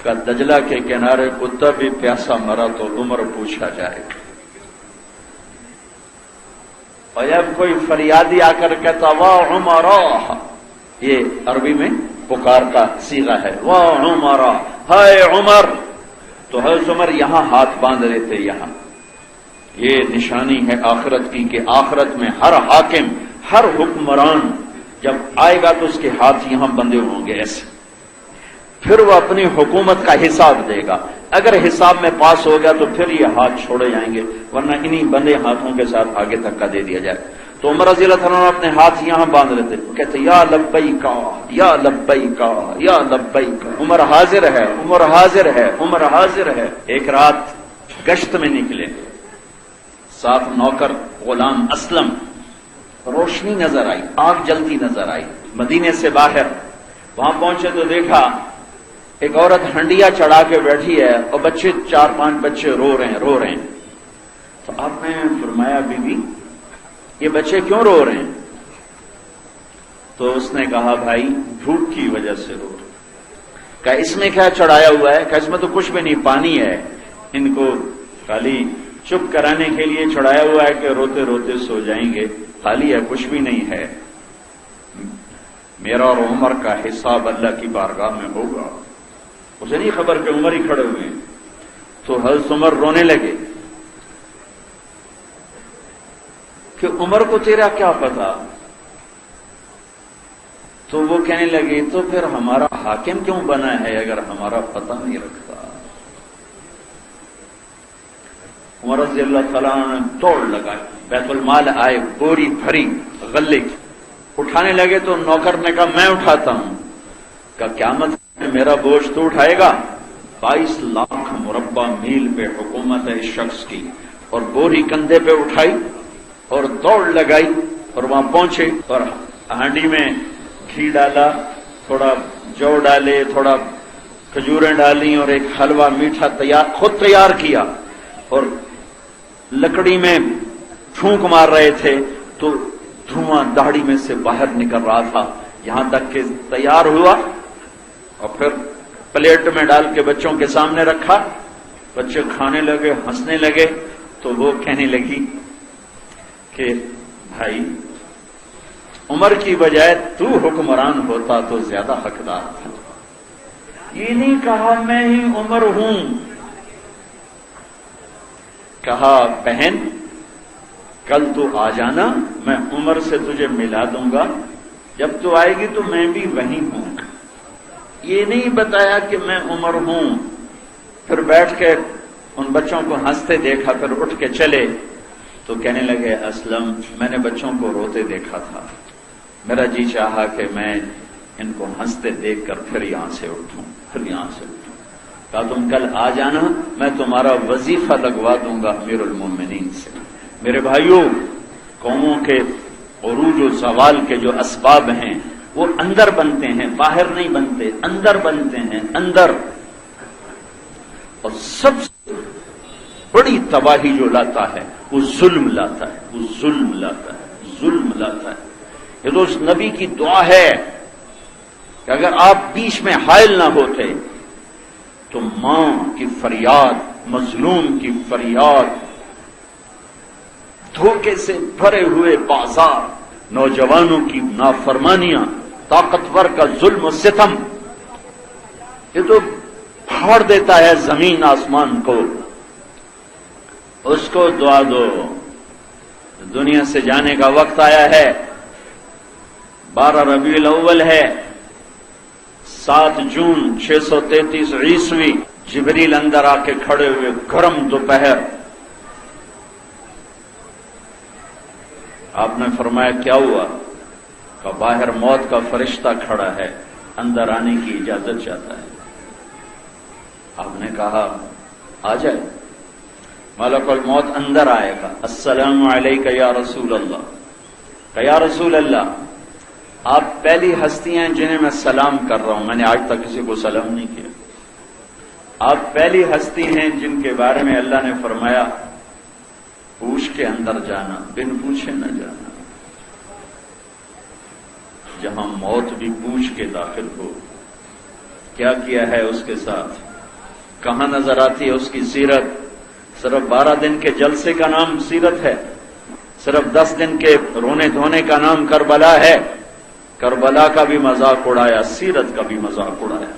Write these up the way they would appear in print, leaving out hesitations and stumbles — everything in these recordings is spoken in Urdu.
کا دجلہ کے کنارے کتا بھی پیاسا مرا تو عمر پوچھا جائے گا. اور جب کوئی فریادی آ کر کہتا واہ عمرا، یہ عربی میں پکار کا صیغہ ہے، واہ عمرا، ہائے عمر، تو حضرت عمر یہاں ہاتھ باندھ لیتے. یہاں یہ نشانی ہے آخرت کی کہ آخرت میں ہر حاکم، ہر حکمران جب آئے گا تو اس کے ہاتھ یہاں بندھے ہوں گے ایسے. پھر وہ اپنی حکومت کا حساب دے گا. اگر حساب میں پاس ہو گیا تو پھر یہ ہاتھ چھوڑے جائیں گے، ورنہ انہی بندے ہاتھوں کے ساتھ آگے تک کا دے دیا جائے. تو عمر رضی اللہ عنہ اپنے ہاتھ یہاں باندھ لیتے، کہتے یا لبیکا یا لبیکا یا لبیکا، عمر حاضر ہے، عمر حاضر ہے، عمر حاضر ہے. ایک رات گشت میں نکلے، ساتھ نوکر غلام اسلم. روشنی نظر آئی، آگ جلتی نظر آئی مدینے سے باہر. وہاں پہنچے تو دیکھا ایک عورت ہنڈیا چڑھا کے بیٹھی ہے اور بچے 4-5 بچے رو رہے ہیں. تو آپ نے فرمایا بی بی یہ بچے کیوں رو رہے ہیں؟ تو اس نے کہا بھائی بھوک کی وجہ سے رو رہے. کہا اس میں کیا چڑھایا ہوا ہے؟ کہا اس میں تو کچھ بھی نہیں، پانی ہے، ان کو خالی چپ کرانے کے لیے چڑھایا ہوا ہے کہ روتے روتے سو جائیں گے، خالی ہے، کچھ بھی نہیں ہے. میرا اور عمر کا حساب اللہ کی بارگاہ میں ہوگا. اسے نہیں خبر کہ عمر ہی کھڑے ہوئے ہیں. تو حضرت عمر رونے لگے کہ عمر کو تیرا کیا پتا؟ تو وہ کہنے لگے تو پھر ہمارا حاکم کیوں بنا ہے اگر ہمارا پتہ نہیں رکھتا؟ عمر رضی اللہ تعالیٰ نے دوڑ لگائی، بیت المال آئے، بوری بھری غلے کی اٹھانے لگے. تو نوکر نے کہا میں اٹھاتا ہوں. کہا کیا مطلب میرا بوجھ تو اٹھائے گا؟ 22 لاکھ مربع میل پہ حکومت ہے اس شخص کی. اور بوری کندھے پہ اٹھائی اور دوڑ لگائی اور وہاں پہنچے اور ہانڈی میں گھی ڈالا، تھوڑا جو ڈالے، تھوڑا کھجوریں ڈالی اور ایک حلوہ میٹھا خود تیار کیا. اور لکڑی میں پھونک مار رہے تھے تو دھواں داڑھی میں سے باہر نکل رہا تھا، یہاں تک کہ تیار ہوا اور پھر پلیٹ میں ڈال کے بچوں کے سامنے رکھا. بچے کھانے لگے، ہنسنے لگے. تو وہ کہنے لگی کہ بھائی عمر کی بجائے تو حکمران ہوتا تو زیادہ حقدار تھا. یہ نہیں کہا میں ہی عمر ہوں، کہا بہن کل تو آ جانا، میں عمر سے تجھے ملا دوں گا، جب تو آئے گی تو میں بھی وہیں ہوں. یہ نہیں بتایا کہ میں عمر ہوں. پھر بیٹھ کے ان بچوں کو ہنستے دیکھا، پھر اٹھ کے چلے. تو کہنے لگے اسلم میں نے بچوں کو روتے دیکھا تھا، میرا جی چاہا کہ میں ان کو ہنستے دیکھ کر پھر یہاں سے اٹھوں. کہا تم کل آ جانا، میں تمہارا وظیفہ لگوا دوں گا امیر المومنین سے. میرے بھائیوں، قوموں کے عروج و زوال کے جو اسباب ہیں وہ اندر بنتے ہیں، باہر نہیں بنتے، اندر بنتے ہیں، اندر. اور سب سے بڑی تباہی جو لاتا ہے وہ ظلم لاتا ہے، وہ ظلم لاتا ہے، ظلم لاتا ہے. یہ تو اس نبی کی دعا ہے کہ اگر آپ بیچ میں حائل نہ ہوتے تو ماں کی فریاد، مظلوم کی فریاد، دھوکے سے بھرے ہوئے بازار، نوجوانوں کی نافرمانیاں، طاقتور کا ظلم و ستم، یہ تو پھاڑ دیتا ہے زمین آسمان کو. اس کو دعا دو. دنیا سے جانے کا وقت آیا ہے. 12 ربیع الاول ہے، 7 جون 633 عیسوی. جبریل اندر آ کے کھڑے ہوئے، گرم دوپہر. آپ نے فرمایا کیا ہوا؟ کہ باہر موت کا فرشتہ کھڑا ہے، اندر آنے کی اجازت چاہتا ہے. آپ نے کہا آ جائے. ملک الموت اندر آئے گا. السلام علیکہ یا رسول اللہ. کہ یا رسول اللہ آپ پہلی ہستی ہیں جنہیں میں سلام کر رہا ہوں، میں نے آج تک کسی کو سلام نہیں کیا. آپ پہلی ہستی ہیں جن کے بارے میں اللہ نے فرمایا پوچھ کے اندر جانا، بن پوچھے نہ جانا. جہاں موت بھی پوچھ کے داخل ہو کیا کیا ہے اس کے ساتھ، کہاں نظر آتی ہے اس کی سیرت؟ صرف 12 دن کے جلسے کا نام سیرت ہے؟ صرف 10 دن کے رونے دھونے کا نام کربلا ہے؟ کربلا کا بھی مذاق اڑایا، سیرت کا بھی مذاق اڑایا۔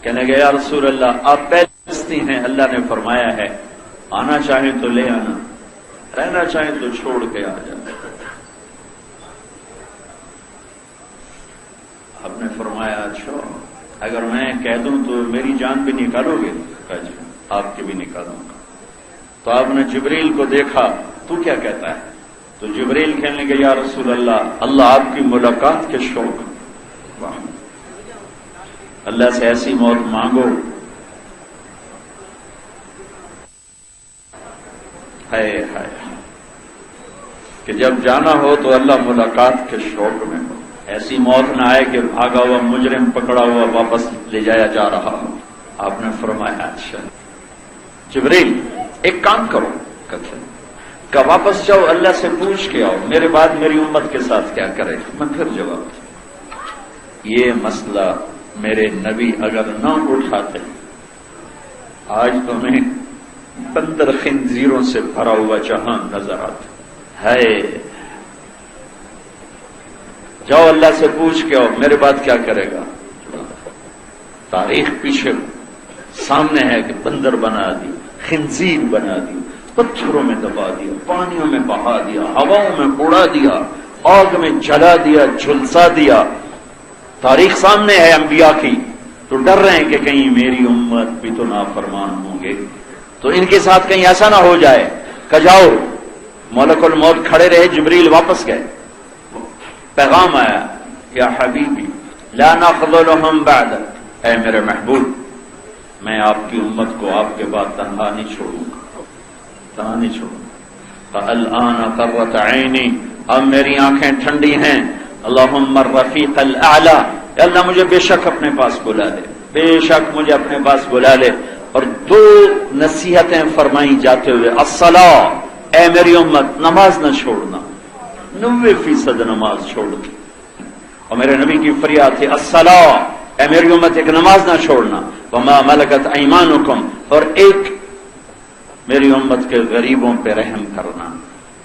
کہنے گے یا رسول اللہ آپ پہلے ہیں، اللہ نے فرمایا ہے آنا چاہیں تو لے آنا، رہنا چاہیں تو چھوڑ کے آ جانا۔ آپ نے فرمایا اچھا اگر میں کہہ دوں تو میری جان بھی نکالو گے؟ کہا جی آپ کی بھی نکالوں گا۔ تو آپ نے جبریل کو دیکھا، تو کیا کہتا ہے؟ تو جبریل کہنے لگے یا رسول اللہ اللہ آپ کی ملاقات کے شوق، واہ اللہ سے ایسی موت مانگو ہائے ہائے کہ جب جانا ہو تو اللہ ملاقات کے شوق میں ہو، ایسی موت نہ آئے کہ بھاگا ہوا مجرم پکڑا ہوا واپس لے جایا جا رہا ہو۔ آپ نے فرمایا اچھا جبریل ایک کام کرو، کہ واپس جاؤ اللہ سے پوچھ کے آؤ میرے بعد میری امت کے ساتھ کیا کرے۔ میں پھر جواب، یہ مسئلہ میرے نبی اگر نہ اٹھاتے آج تمہیں بندر خنزیروں سے بھرا ہوا جہاں نظر آتا ہے۔ جاؤ اللہ سے پوچھ کے آؤ میرے بعد کیا کرے گا۔ تاریخ پیچھے سامنے ہے کہ بندر بنا دی، خنزیر بنا دی، پتھروں میں دبا دیا، پانیوں میں بہا دیا، ہواؤں میں اڑا دیا، آگ میں جلا دیا، جھلسا دیا۔ تاریخ سامنے ہے انبیاء کی، تو ڈر رہے ہیں کہ کہیں میری امت بھی تو نافرمان ہوں گے، تو ان کے ساتھ کہیں ایسا نہ ہو جائے کہ جاؤ ملک الموت کھڑے رہے، جبریل واپس گئے، پیغام آیا یا حبیبی لا نخذلهم بعدک، اے میرے محبوب میں آپ کی امت کو آپ کے بعد تنہا نہیں چھوڑوں گا، تنہا نہیں چھوڑوں گا۔ فالآن قرۃ عینی، اب میری آنکھیں ٹھنڈی ہیں۔ اللہم الرفیق الاعلی، اے اللہ مجھے بے شک اپنے پاس بلا لے، بے شک مجھے اپنے پاس بلا لے۔ اور 2 نصیحتیں فرمائی جاتے ہوئے، الصلاۃ، اے میری امت نماز نہ چھوڑنا، 90% نماز چھوڑ دی۔ اور میرے نبی کی فریاد تھی الصلاۃ، اے میری امت ایک نماز نہ چھوڑنا، وما ملکت ایمانکم، اور ایک میری امت کے غریبوں پہ رحم کرنا،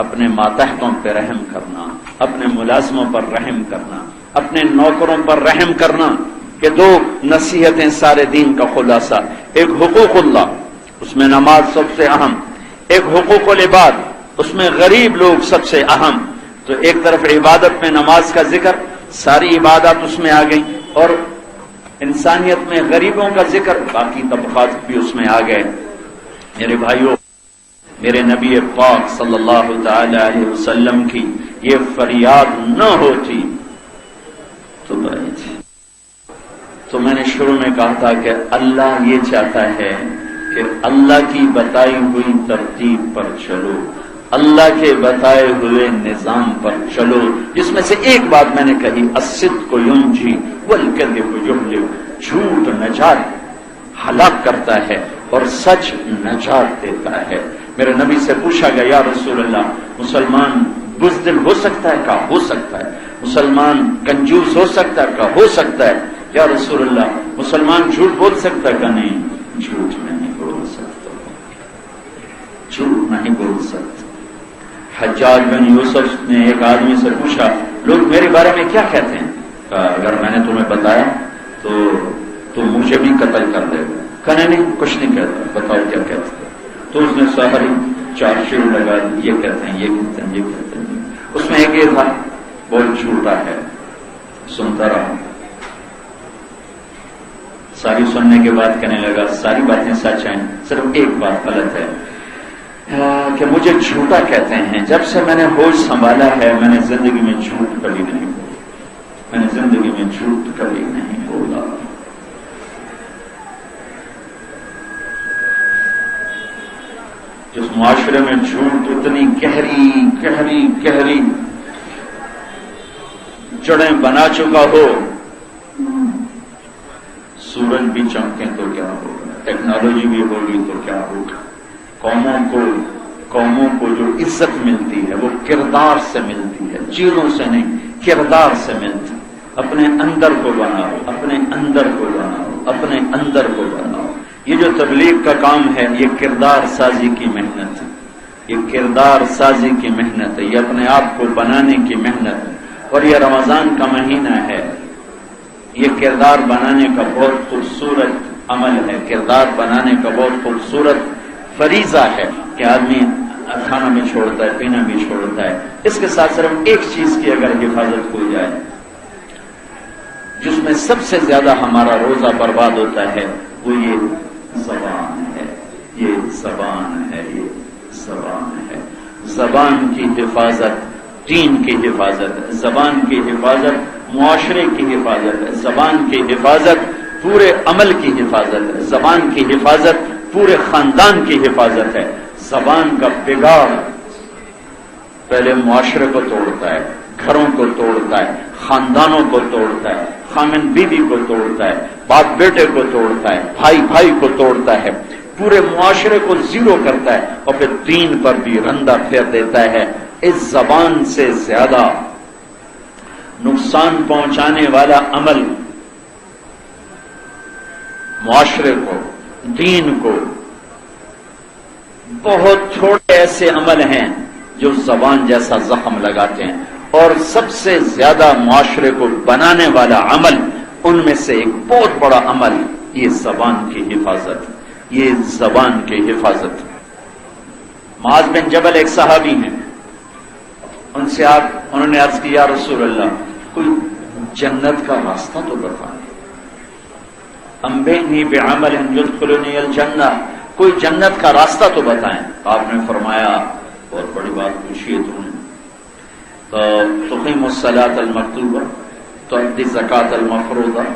اپنے ماتحتوں پہ رحم کرنا، اپنے ملازموں پر رحم کرنا، اپنے نوکروں پر رحم کرنا۔ کہ 2 نصیحتیں سارے دین کا خلاصہ، ایک حقوق اللہ اس میں نماز سب سے اہم، ایک حقوق العباد اس میں غریب لوگ سب سے اہم۔ تو ایک طرف عبادت میں نماز کا ذکر، ساری عبادات اس میں آ گئی، اور انسانیت میں غریبوں کا ذکر، باقی طبقات بھی اس میں آ گئے۔ میرے بھائیوں، میرے نبی پاک صلی اللہ تعالی علیہ وسلم کی یہ فریاد نہ ہوتی تو میں نے شروع میں کہا تھا کہ اللہ یہ چاہتا ہے کہ اللہ کی بتائی ہوئی ترتیب پر چلو، اللہ کے بتائے ہوئے نظام پر چلو، جس میں سے ایک بات میں نے کہی، الصدق ینجی والکذب یہلک، جھوٹ نجات ہلاک کرتا ہے اور سچ نجات دیتا ہے۔ میرے نبی سے پوچھا گیا یا رسول اللہ مسلمان بزدل ہو سکتا ہے؟ کہا ہو سکتا ہے۔ مسلمان کنجوس ہو سکتا ہے؟ کہا ہو سکتا ہے۔ یا رسول اللہ مسلمان جھوٹ بول سکتا ہے؟ کہا نہیں، جھوٹ نہیں بول سکتا، جھوٹ نہیں بول سکتا۔ حجاج بن یوسف نے ایک آدمی سے پوچھا لوگ میرے بارے میں کیا کہتے ہیں؟ کہا اگر میں نے تمہیں بتایا تو مجھے بھی قتل کر دے گا۔ کہا نہیں کچھ نہیں کہتا، بتاؤ کیا کہتے ہیں؟ تو اس نے ساری 4 شیر لگا دی، یہ کہتے ہیں، یہ کہتے ہیں، یہ کہتے ہیں۔ اس میں ایک یہ تھا بہت جھوٹا ہے، سنتا رہا، ساری سننے کے بعد کہنے لگا ساری باتیں سچ ہیں، صرف ایک بات غلط ہے کہ مجھے جھوٹا کہتے ہیں۔ جب سے میں نے ہوش سنبھالا ہے میں نے زندگی میں جھوٹ کبھی نہیں بولا، میں نے زندگی میں جھوٹ کبھی نہیں بولا۔ جس معاشرے میں جھوٹ اتنی گہری جڑیں بنا چکا ہو، سورج بھی چمکیں تو کیا ہوگا، ٹیکنالوجی بھی ہوگی تو کیا ہوگا، قوموں کو جو عزت ملتی ہے وہ کردار سے ملتی ہے، چیزوں سے نہیں، کردار سے ملتی ہے۔ اپنے اندر کو بناؤ، اپنے اندر کو بناؤ، اپنے اندر کو بناؤ۔ یہ جو تبلیغ کا کام ہے یہ کردار سازی کی محنت ہے، یہ کردار سازی کی محنت ہے، یہ اپنے آپ کو بنانے کی محنت ہے۔ اور یہ رمضان کا مہینہ ہے، یہ کردار بنانے کا بہت خوبصورت عمل ہے، کردار بنانے کا بہت خوبصورت فریضہ ہے کہ آدمی کھانا بھی چھوڑتا ہے، پینا بھی چھوڑتا ہے۔ اس کے ساتھ صرف ایک چیز کی اگر حفاظت ہو جائے، جس میں سب سے زیادہ ہمارا روزہ برباد ہوتا ہے، وہ یہ زبان ہے، یہ زبان ہے، یہ زبان ہے۔ زبان کی حفاظت دین کی حفاظت، زبان کی حفاظت معاشرے کی حفاظت، زبان کی حفاظت پورے عمل کی حفاظت، زبان کی حفاظت پورے خاندان کی حفاظت ہے۔ زبان کا بگاڑ پہلے معاشرے کو توڑتا ہے، گھروں کو توڑتا ہے، خاندانوں کو توڑتا ہے، خامن بیوی کو توڑتا ہے، باپ بیٹے کو توڑتا ہے، بھائی بھائی کو توڑتا ہے، پورے معاشرے کو زیرو کرتا ہے، اور پھر دین پر بھی رندہ پھیر دیتا ہے۔ اس زبان سے زیادہ نقصان پہنچانے والا عمل معاشرے کو، دین کو، بہت تھوڑے ایسے عمل ہیں جو زبان جیسا زخم لگاتے ہیں، اور سب سے زیادہ معاشرے کو بنانے والا عمل ان میں سے ایک بہت بڑا عمل یہ زبان کی حفاظت، یہ زبان کی حفاظت۔ معاذ بن جبل ایک صحابی ہیں، ان سے انہوں نے عرض کی یا رسول اللہ کوئی جنت کا راستہ تو بتائیں، انبئنی بعمل یدخلنی الجنہ، کوئی جنت کا راستہ تو بتائیں۔ آپ نے فرمایا بہت بڑی بات پوچھی ہے تم نے، تو تقیم الصلاۃ المکتوبہ، تؤدی الزکاۃ المفروضہ،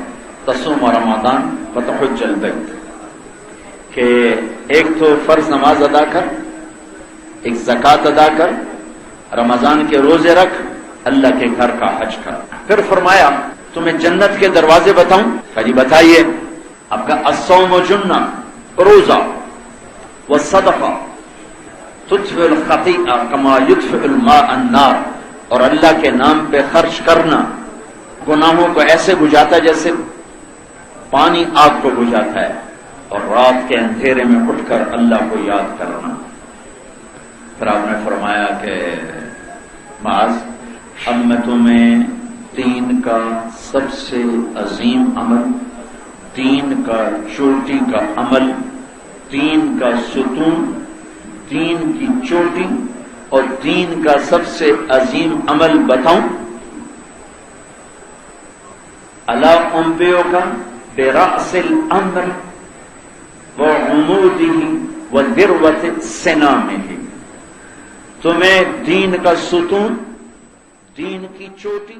تصوم رمضان وتحج البیت، کہ ایک تو فرض نماز ادا کر، ایک زکوٰۃ ادا کر، رمضان کے روزے رکھ، اللہ کے گھر کا حج کر۔ پھر فرمایا تمہیں جنت کے دروازے بتاؤں؟ کہا جی بتائیے۔ آپ کا الصوم جنہ، روزہ، والصدقہ تطفئ الخطیئہ کما یطفئ الماء النار، اور اللہ کے نام پہ خرچ کرنا گناہوں کو ایسے بجھاتا جیسے پانی آگ کو بجھاتا ہے، اور رات کے اندھیرے میں اٹھ کر اللہ کو یاد کرنا۔ پھر آپ نے فرمایا کہ معاذ اب میں تمہیں دین کا سب سے عظیم عمل، دین کا چوٹی کا عمل، دین کا ستون، دین کی چوٹی اور دین کا سب سے عظیم عمل بتاؤں؟ الا انبئک برأس الامر وعمودہ وذروۃ سنامہ، تمہیں دین کا ستون، دین کی چوٹی